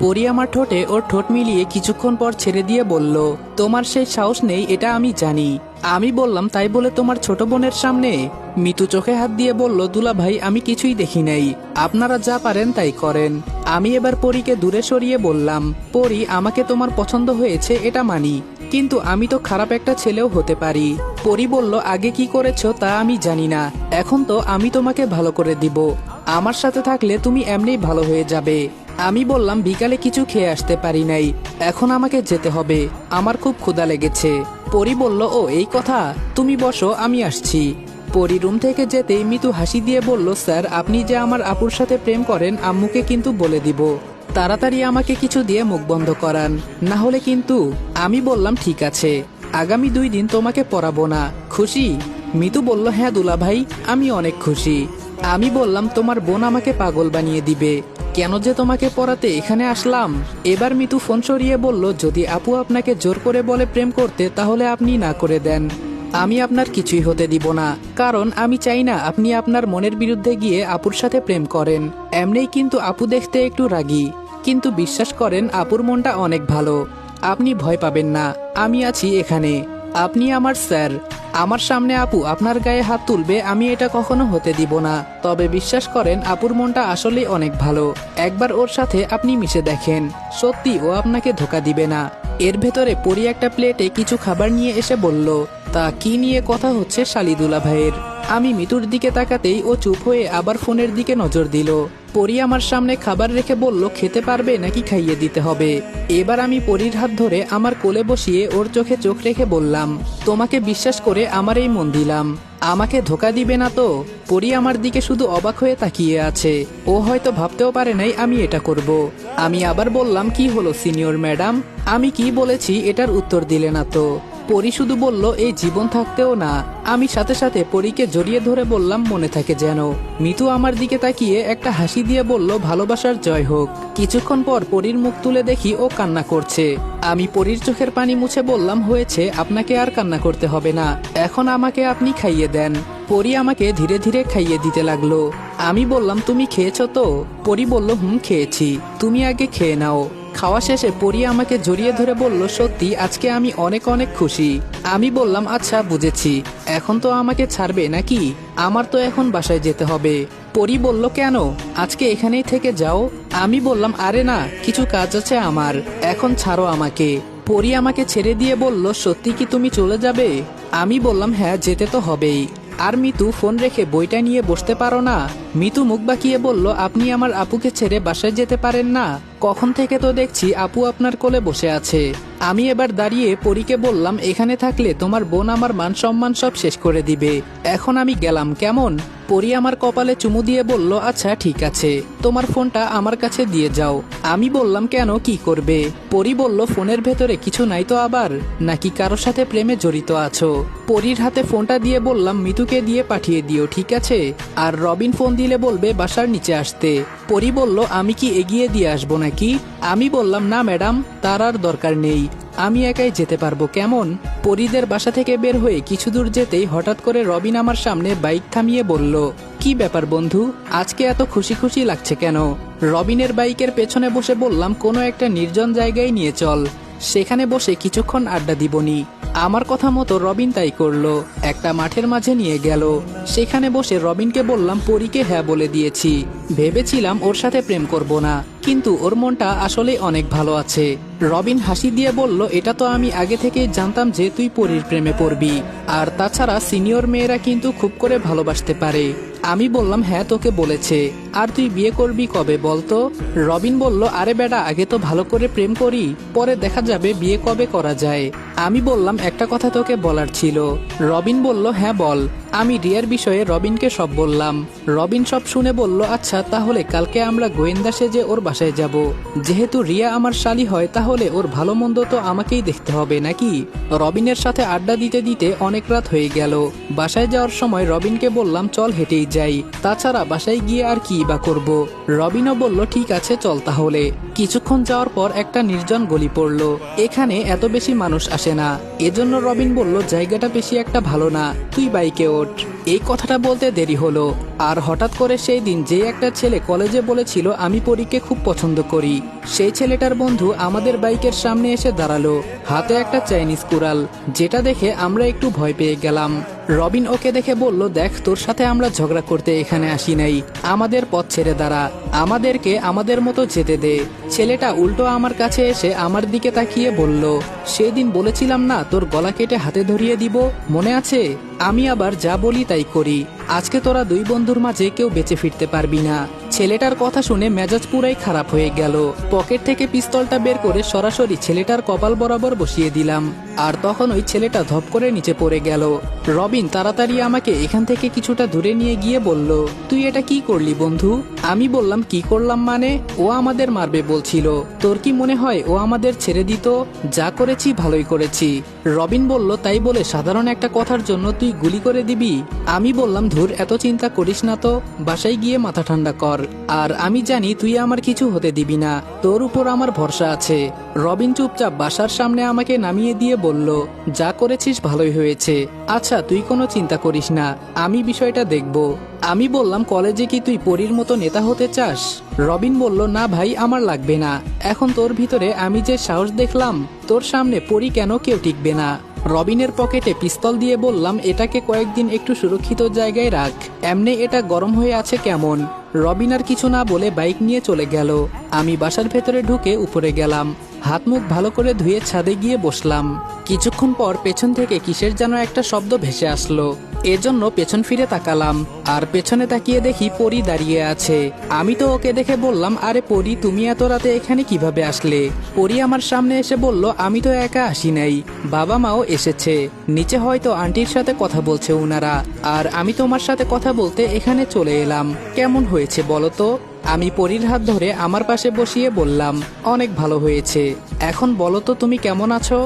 পরি আমার ঠোঁটে ওর ঠোঁট মিলিয়ে কিছুক্ষণ পর ছেড়ে দিয়ে বলল, তোমার সেই সাহস নেই এটা আমি জানি। আমি বললাম, তাই বলে তোমার ছোট বোনের সামনে? মিতু চোখে হাত দিয়ে বলল, দুলা ভাই আমি কিছুই দেখি নাই, আপনারা যা পারেন তাই করেন। আমি এবার পরীকে দূরে সরিয়ে বললাম, পরি আমাকে তোমার পছন্দ হয়েছে এটা মানি, কিন্তু আমি তো খারাপ একটা ছেলেও হতে পারি। পরি বলল, আগে কি করেছো তা আমি জানি না, এখন তো আমি তোমাকে ভালো করে দিব, আমার সাথে থাকলে তুমি এমনিই ভালো হয়ে যাবে। আমি বললাম, বিকালে কিছু খেয়ে আসতে পারি নাই, এখন আমাকে যেতে হবে, আমার খুব ক্ষুধা লেগেছে। পরি বলল, ও এই কথা, তুমি বসো আমি আসছি। পরি রুম থেকে যেতেই মিতু হাসি দিয়ে বলল, স্যার আপনি যে আমার আপুর সাথে প্রেম করেন আম্মুকে কিন্তু বলে দিব, তাড়াতাড়ি আমাকে কিছু দিয়ে মুখ বন্ধ করান, না হলে কিন্তু। আমি বললাম, ঠিক আছে, আগামী 2 দিন তোমাকে পড়াবো না, খুশি? মিতু বলল, হ্যাঁ দুলা ভাই, আমি অনেক খুশি। আমি বললাম, তোমার বোন আমাকে পাগল বানিয়ে দিবে, কেন যে তোমাকে পড়াতে এখানে আসলাম। এবার মিতু ফোন সরিয়ে বলল, যদি আপু আপনাকে জোর করে বলে প্রেম করতে তাহলে আপনি না করে দেন, আমি আপনার কিছুই হতে দিব না, কারণ আমি চাই না আপনি আপনার মনের বিরুদ্ধে গিয়ে আপুর সাথে প্রেম করেন। এমনিই কিন্তু আপু দেখতে একটু রাগী, কিন্তু বিশ্বাস করেন আপুর মনটা অনেক ভালো, আপনি ভয় পাবেন না, আমি আছি এখানে, আপনি আমার স্যার। আমার সামনে আপু আপনার গায়ে হাত তুলবে আমি এটা কখনো হতে দিব না, তবে বিশ্বাস করেন আপুর মনটা আসলেই অনেক ভালো, একবার ওর সাথে আপনি মিশে দেখেন, সত্যি ও আপনাকে ধোকা দিবে না। এর ভেতরে পরি একটা প্লেটে কিছু খাবার নিয়ে এসে বলল, তা কি নিয়ে কথা হচ্ছে শালিদুলা ভাইয়ের? আমি মিতুর দিকে তাকাতেই ও চুপ হয়ে আবার ফোনের দিকে নজর দিল। পরি আমার সামনে খাবার রেখে বলল, খেতে পারবে নাকি খাইয়ে দিতে হবে? এবার আমি পরির হাত ধরে আমার কোলে বসিয়ে ওর চোখে চোখ রেখে বললাম, তোমাকে বিশ্বাস করে আমার এই মন দিলাম, আমাকে ধোকা দিবে না তো? পরি আমার দিকে শুধু অবাক হয়ে তাকিয়ে আছে, ও হয়তো ভাবতেও পারে নাই আমি এটা করব। আমি আবার বললাম, কি হলো সিনিয়র ম্যাডাম, আমি কি বলেছি এটার উত্তর দিলে না তো? পরি শুধু বলল, এই জীবন থাকতেও না। আমি সাথে সাথে পরীকে জড়িয়ে ধরে বললাম, মনে থাকে যেন। মিতু আমার দিকে তাকিয়ে একটা হাসি দিয়ে বলল, ভালোবাসার জয় হোক। কিছুক্ষণ পর পরীর মুখ তুলে দেখি ও কান্না করছে। আমি পরীর চোখের পানি মুছে বললাম, হয়েছে, আপনাকে আর কান্না করতে হবে না, এখন আমাকে আপনি খাইয়ে দেন। পরি আমাকে ধীরে ধীরে খাইয়ে দিতে লাগলো। আমি বললাম, তুমি খেয়েছো তো? পরি বলল, হুম খেয়েছি, তুমি আগে খেয়ে নাও। খাওয়া শেষে পরি আমাকে জড়িয়ে ধরে বলল, সত্যি আজকে আমি অনেক অনেক খুশি। আমি বললাম, আচ্ছা বুঝেছি, এখন তো আমাকে ছাড়বে নাকি? আমার তো এখন বাসায় যেতে হবে। পরি বলল, কেন, আজকে এখানেই থেকে যাও। আমি বললাম, আরে না, কিছু কাজ আছে আমার, এখন ছাড়ো আমাকে। পরি আমাকে ছেড়ে দিয়ে বলল, সত্যি কি তুমি চলে যাবে? আমি বললাম, হ্যাঁ যেতে তো হবেই। আর মিতু, ফোন রেখে বইটা নিয়ে বসতে পারো না? মিতু মুখ বাঁকিয়ে বলল, আপনি আমার আপুকে ছেড়ে বাসায় যেতে পারেন না? কখন থেকে তো দেখছি আপু আপনার কোলে বসে আছে। আমি এবার দাঁড়িয়ে পরীকে বললাম, এখানে থাকলে তোমার বোন আমার মান সম্মান সব শেষ করে দিবে, এখন আমি গেলাম কেমন? পরি আমার কপালে চুমু দিয়ে বলল, আচ্ছা ঠিক আছে, তোমার ফোনটা আমার কাছে দিয়ে যাও। আমি বললাম, কেন, কি করবে? পরি বলল, ফোনের ভেতরে কিছু নাই তো আবার, নাকি কারোর সাথে প্রেমে জড়িত আছো? পরির হাতে ফোনটা দিয়ে বললাম, মিতুকে দিয়ে পাঠিয়ে দিও ঠিক আছে, আর রবিন ফোন দিলে বলবে বাসার নিচে আসতে। পরি বলল, আমি কি এগিয়ে দিয়ে আসবো নাকি? আমি বললাম, না ম্যাডাম, তার আর দরকার নেই, আমি একাই যেতে পারবো কেমন? পরিদের বাসা থেকে বের হয়ে কিছু দূর যেতেই হঠাৎ করে রবিন আমার সামনে বাইক থামিয়ে বলল, কি ব্যাপার বন্ধু, আজকে এত খুশি খুশি লাগছে কেন? রবিনের বাইকের পেছনে বসে বললাম, কোনো একটা নির্জন জায়গায় নিয়ে চল, সেখানে বসে কিছুক্ষণ আড্ডা দিবনি। আমার কথা মতো রবিন তাই করলো, একটা মাঠের মাঝে নিয়ে গেল। সেখানে বসে রবিনকে বললাম, পরীকে হ্যাঁ বলে দিয়েছি, ভেবেছিলাম ওর সাথে প্রেম করব না, কিন্তু ওর মনটা আসলে অনেক ভালো আছে। রবিন হাসি দিয়ে বলল, এটা তো আমি আগে থেকেই জানতাম যে তুই পরীর প্রেমে পড়বি, আর তাছাড়া সিনিয়র মেয়েরা কিন্তু খুব করে ভালোবাসতে পারে। আমি বললাম, হ্যাঁ তোকে বলেছে, আর তুই বিয়ে করবি কবে বলতো? রবিন বলল, আরে বেটা, আগে তো ভালো করে প্রেম করি, পরে দেখা যাবে বিয়ে কবে করা যায়। আমি বললাম, একটা কথা তোকে বলার ছিল। রবিন বলল, হ্যাঁ বল। আমি রিয়ার বিষয়ে রবিনকে সব বললাম। রবিন সব শুনে বলল, আচ্ছা তাহলে কালকে আমরা গোয়েন্দা সেজে ওর বাসায় যাব, যেহেতু রিয়া আমার শালি হয় তাহলে ওর ভালো মন্দ তো আমাকেই দেখতে হবে নাকি? রবিনের সাথে আড্ডা দিতে দিতে অনেক রাত হয়ে গেল। বাসায় যাওয়ার সময় রবিনকে বললাম, চল হেঁটেই যাই, তাছাড়া বাসায় গিয়ে আর কি বা করব। রবিনও বলল, ঠিক আছে চল তাহলে। কিছুক্ষণ যাওয়ার পর একটা নির্জন গলি পড়লো, এখানে এত বেশি মানুষ আসে না, এজন্য রবিন বলল, জায়গাটা বেশি একটা ভালো না, তুই বাইকে ওঠ। এই কথাটা বলতে দেরি হলো, আর হঠাৎ করে সেই দিন যে একটা ছেলে কলেজে বলেছিল আমি পরীকে খুব পছন্দ করি, সেই ছেলেটার বন্ধু আমাদের বাইকের সামনে এসে দাঁড়ালো, হাতে একটা চাইনিজ কুড়াল, যেটা দেখে আমরা একটু ভয় পেয়ে গেলাম। রবিন ওকে দেখে বলল, দেখ তোর সাথে আমরা ঝগড়া করতে এখানে আসি নাই, আমাদের পথ ছেড়ে দাঁড়া, আমাদেরকে আমাদের মতো যেতে দে। ছেলেটা উল্টো আমার কাছে এসে আমার দিকে তাকিয়ে বলল, সেদিন বলেছিলাম না তোর গলা কেটে হাতে ধরিয়ে দিব, মনে আছে? আমি আবার যা বলি তাই করি, আজকে তোরা দুই বন্ধুর মাঝে কেউ বেঁচে ফিরতে পারবি না। ছেলেটার কথা শুনে মেজাজ পুরাই খারাপ হয়ে গেল। পকেট থেকে পিস্তলটা বের করে সরাসরি ছেলেটার কপাল বরাবর বসিয়ে দিলাম, আর তখন ওই ছেলেটা ধপ করে নিচে পড়ে গেল। রবিন তাড়াতাড়ি আমাকে এখান থেকে কিছুটা দূরে নিয়ে গিয়ে বলল, তুই এটা কি করলি বন্ধু? আমি বললাম, কি করলাম মানে? ও আমাদের মারবে বলছিল, তোর কি মনে হয় ও আমাদের ছেড়ে দিত? যা করেছি ভালোই করেছি। রবিন বলল, তাই বলে সাধারণ একটা কথার জন্য তুই গুলি করে দিবি? আমি বললাম, ধুর, এত চিন্তা করিস না তো, বাসায় গিয়ে মাথা ঠান্ডা কর, আর আমি জানি তুই আমার কিছু হতে দিবি না, তোর উপর আমার ভরসা আছে। রবিন চুপচাপ বাসার সামনে আমাকে নামিয়ে দিয়ে বলল, যা করেছিস ভালোই হয়েছে, আচ্ছা তুই কোনো চিন্তা করিস না, আমি বিষয়টা দেখব। আমি বললাম, কলেজে কি তুই পরীর মতো নেতা হতে চাস? রবিন বলল, না ভাই, আমার লাগবে না, এখন তোর ভিতরে আমি যে সাহস দেখলাম, তোর সামনে পরী কেন কেউ টিকবে না। রবিনের পকেটে পিস্তল দিয়ে বললাম, এটাকে কয়েকদিন একটু সুরক্ষিত জায়গায় রাখ, এমনি এটা গরম হয়ে আছে কেমন। রবিন আর কিছু না বলে বাইক নিয়ে চলে গেল। আমি বাসার ভেতরে ঢুকে উপরে গেলাম, হাত মুখ ভালো করে ধুয়ে ছাদে গিয়ে বসলাম। কিছুক্ষণ পর পেছন থেকে কিসের যেন একটা শব্দ ভেসে আসলো, এজন্য পেছন ফিরে তাকালাম, আর পেছনে তাকিয়ে দেখি পরী দাঁড়িয়ে আছে। আমি তো ওকে দেখে বললাম, আরে পরী, তুমি এত রাতে এখানে কিভাবে আসলে? পরী আমার সামনে এসে বলল, আমি তো একা আসি নাই, বাবা মাও এসেছে, নিচে হয়তো আন্টির সাথে কথা বলছে উনারা, আর আমি তোমার সাথে কথা বলতে এখানে চলে এলাম। কেমন হয়েছে বলো তো? আমি পরীর হাত ধরে আমার পাশে বসিয়ে বললাম, অনেক ভালো হয়েছে। এখন বলো তো তুমি কেমন আছো?